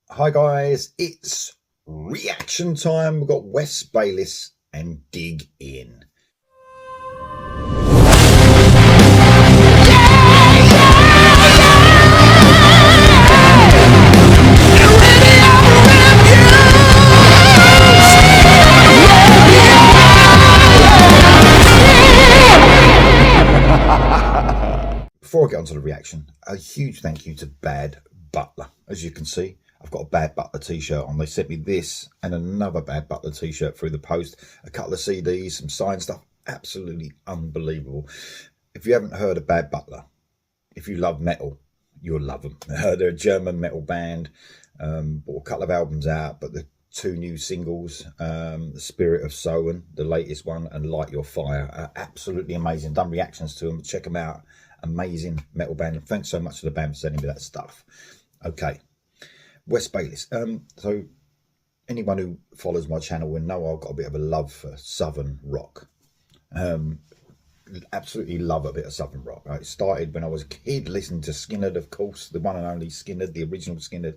Hi guys, it's reaction time. We've got Wes Bayliss and Dig In. Before I get onto the reaction, a huge thank you to Bad Butler. As you can see, I've got a Bad Butler t-shirt on. They sent me this and another Bad Butler t-shirt through the post, a couple of CDs, some signed stuff. Absolutely unbelievable. If you haven't heard of Bad Butler, if you love metal, you'll love them. They're a German metal band. Brought a couple of albums out, but the two new singles, The Spirit of Sowen, the latest one, and Light Your Fire, are absolutely amazing. Done reactions to them. Check them out. Amazing metal band. Thanks so much to the band for sending me that stuff. Okay, Wes Bayliss. So anyone who follows my channel will know I've got a bit of a love for southern rock. Absolutely love a bit of southern rock. It started when I was a kid listening to Skinner, of course, the one and only Skinner, the original Skinner,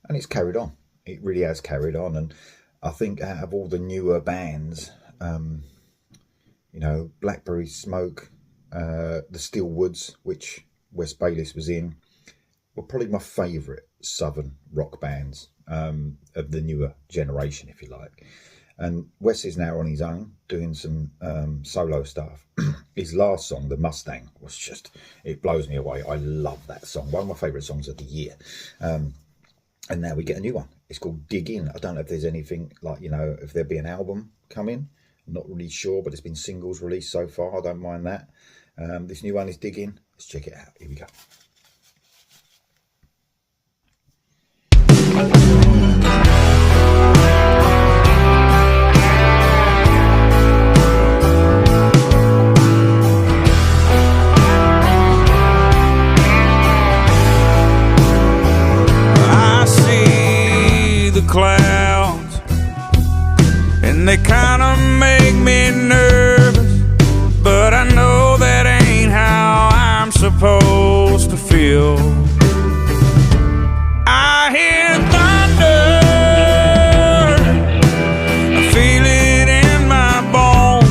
and it's carried on. It really has carried on. And I think out of all the newer bands, you know, Blackberry Smoke, the Steel Woods, which Wes Bayliss was in, were probably my favourite southern rock bands of the newer generation, if you like. And Wes is now on his own doing some solo stuff. His last song, The Mustang, was just, it blows me away. I love that song, one of my favourite songs of the year. And now we get a new one. It's called Dig In. I don't know if there's anything like, you know, if there'll be an album coming. I'm not really sure, but it's been singles released so far. I don't mind that. This new one is Dig In. Let's check it out. Here we go. I see the clouds, and they kind of make me nervous, but I know that ain't how I'm supposed to feel. I hear thunder, I feel it in my bones.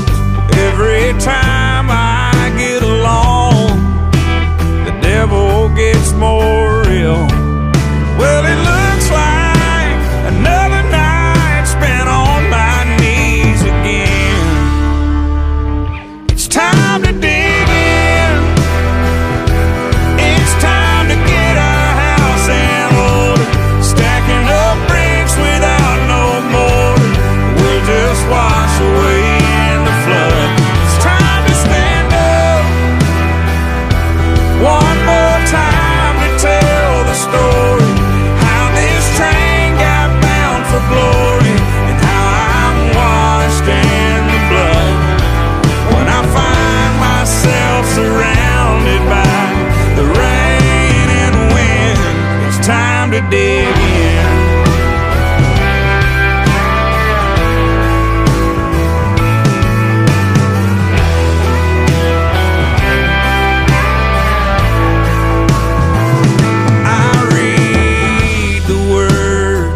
Every time I get alone, the devil gets more real. Well, it looks like another night spent on my knees again. It's time to dig in. It's time to get our house in order. Stacking up bricks without no mortar will just wash away in the flood. It's time to stand up one more time to tell the story. How this train got bound for glory, and how I'm washed in the blood. When I find myself surrounded by the rain and wind, it's time to dig in. I read the word,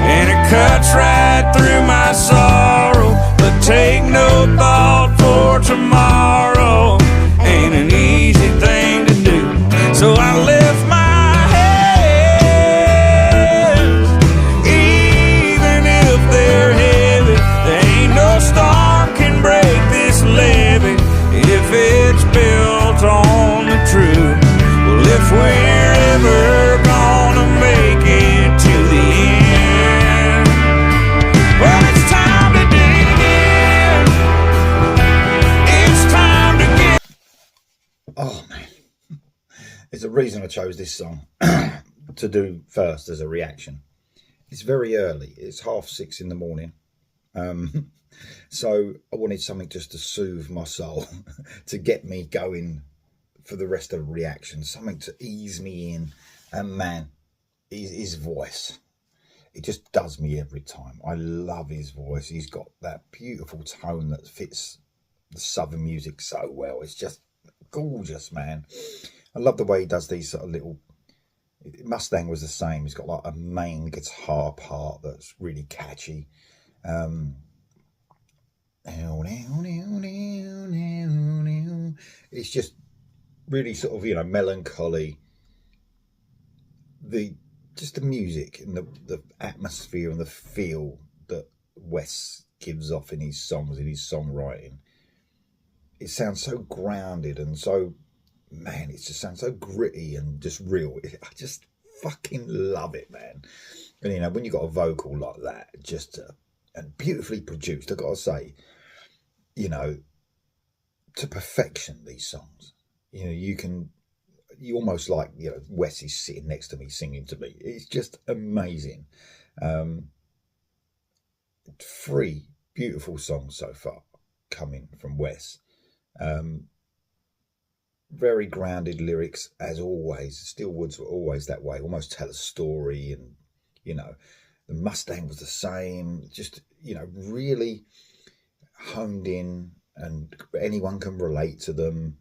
and it cuts right through my sorrow, but take no thought for tomorrow ain't an easy thing to do. So I lift my hands, even if they're heavy. There ain't no storm can break this levee if it's built on the truth. Well, if we're ever gonna make it to the end, well, it's time to dig in. It's time to get. Oh man, there's a reason I chose this song to do first as a reaction. It's very early. It's 6:30 in the morning. So I wanted something just to soothe my soul, to get me going for the rest of the reaction, something to ease me in. And man, his voice, it just does me every time. I love his voice. He's got that beautiful tone that fits the southern music so well. It's just gorgeous, man. I love the way he does these sort of little Mustang was the same. He's got like a main guitar part that's really catchy. It's just really sort of, melancholy. The music and the atmosphere and the feel that Wes gives off in his songs, in his songwriting. It sounds so grounded and so, man, it just sounds so gritty and just real. I just fucking love it, man. And when you got a vocal like that, just and beautifully produced, I gotta say, to perfection, these songs. You almost like, Wes is sitting next to me singing to me. It's just amazing. 3 beautiful songs so far coming from Wes. Very grounded lyrics, as always. Still Woods were always that way, almost tell a story. And, the Mustang was the same. Just, really honed in, and anyone can relate to them.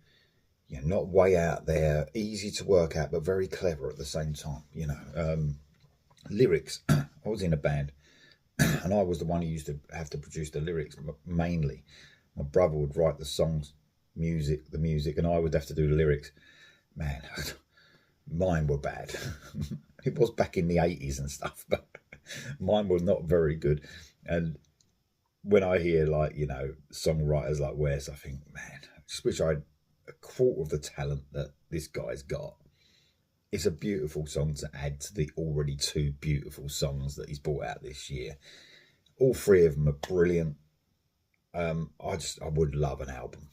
Not way out there, easy to work out, but very clever at the same time. Lyrics. I was in a band, and I was the one who used to have to produce the lyrics mainly. My brother would write the songs, the music, and I would have to do the lyrics. Man, mine were bad. It was back in the 80s and stuff, but mine were not very good. And when I hear, songwriters like Wes, I think, man, I just wish I had a quarter of the talent that this guy's got. It's a beautiful song to add to the already 2 beautiful songs that he's brought out this year. All 3 of them are brilliant. I would love an album.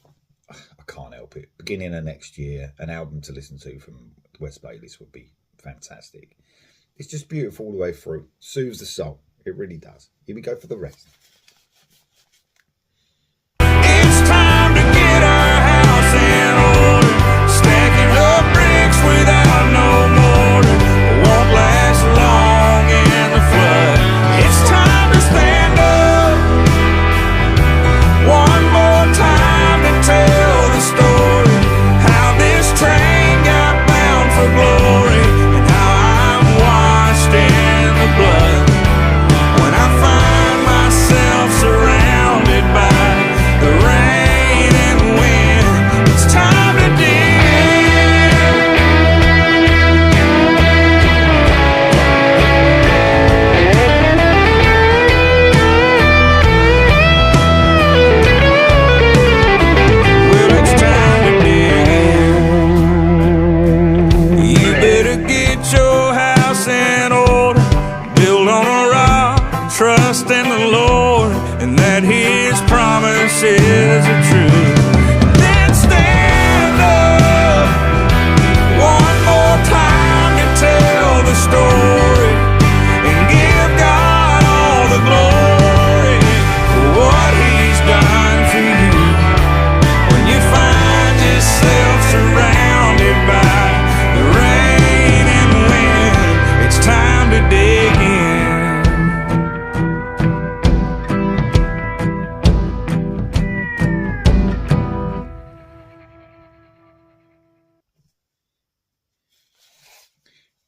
I can't help it. Beginning of next year, an album to listen to from Wes Bayliss would be fantastic. It's just beautiful all the way through. Soothes the soul. It really does. Here we go for the rest. It's time to get our house in order. Stacking up bricks without no mortar. Won't last long in the flood. It's time to stand up one more time to tell the story. How this train got bound for glory, and how I'm washed in the blood. When I find myself surrounded by the rain and wind, it's time to dig. Well, it's time to dig. You better get your house in order. Build on a rock, trust in the Lord, and that His promises are true. Then stand up one more time to tell the story, and give God all the glory for what He's done for you. When you find yourself surrounded by the rain and wind, it's time to dig in.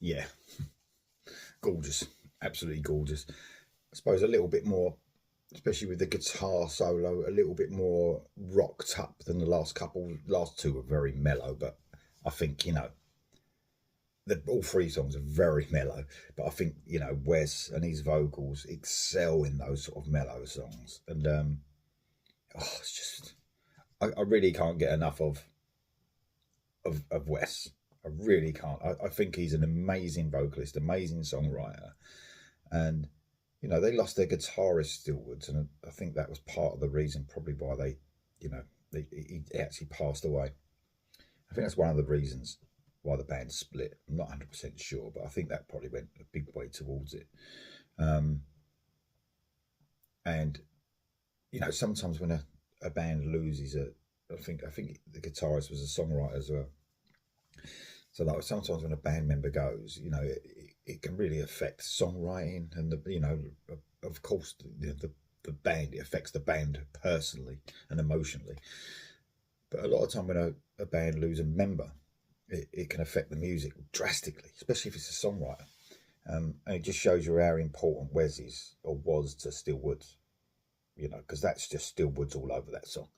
Yeah, gorgeous, absolutely gorgeous. I suppose a little bit more, especially with the guitar solo, a little bit more rocked up than the last couple. Last 2 were very mellow, but I think, all 3 songs are very mellow, but I think, Wes and his vocals excel in those sort of mellow songs. And it's just, I really can't get enough of Wes. I really can't. I think he's an amazing vocalist, amazing songwriter. And, they lost their guitarist, Stillwoods, and I think that was part of the reason probably why he actually passed away. I think that's one of the reasons why the band split. I'm not 100% sure, but I think that probably went a big way towards it. And, sometimes when a band loses I think the guitarist was a songwriter as well. So sometimes when a band member goes, it can really affect songwriting and of course the band. It affects the band personally and emotionally. But a lot of time when a band loses a member, it can affect the music drastically, especially if it's a songwriter. And it just shows you how important Wes is or was to Still Woods, you know, because that's just Still Woods all over that song.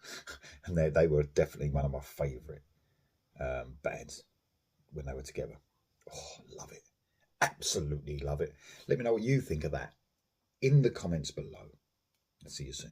And they were definitely one of my favourite bands when they were together. Oh, love it. Absolutely love it. Let me know what you think of that in the comments below. See you soon.